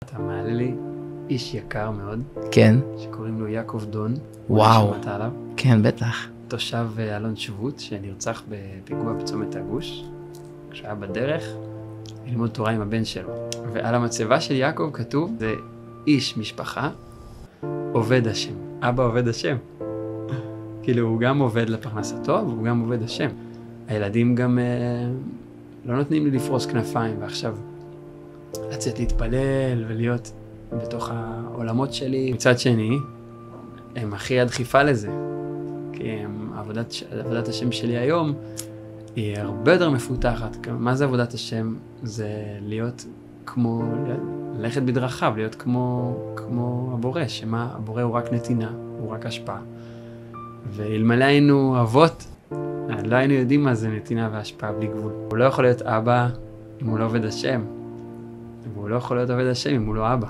אתה מעלה לי איש יקר מאוד, כן. שקוראים לו יעקב דון. וואו. שמעת עליו? כן, בטח. תושב אלון שבות, שנרצח בפיגוע בצומת הגוש, כשהיה בדרך ללמוד תורה עם הבן שלו. ועל המצבה של יעקב כתוב, זה איש משפחה, עובד השם. אבא עובד השם. כאילו, הוא גם עובד לפרנסתו, והוא גם עובד השם. הילדים גם לא נותנים לי לפרוס כנפיים, ועכשיו לצאת להתפלל ולהיות בתוך העולמות שלי. מצד שני, הם הכי הדחיפה לזה. כי עבודת השם שלי היום היא הרבה יותר מפותחת. מה זה עבודת השם? זה להיות כמו, ללכת בדרכיו, להיות כמו הבורא, שמה הבורא הוא רק נתינה, הוא רק השפעה. ואלמלא היינו אבות, לא היינו יודעים מה זה נתינה והשפעה בלי גבול. הוא לא יכול להיות אבא אם הוא לא עובד השם, והוא לא יכול להיות עובד השם אם הוא לא אבא.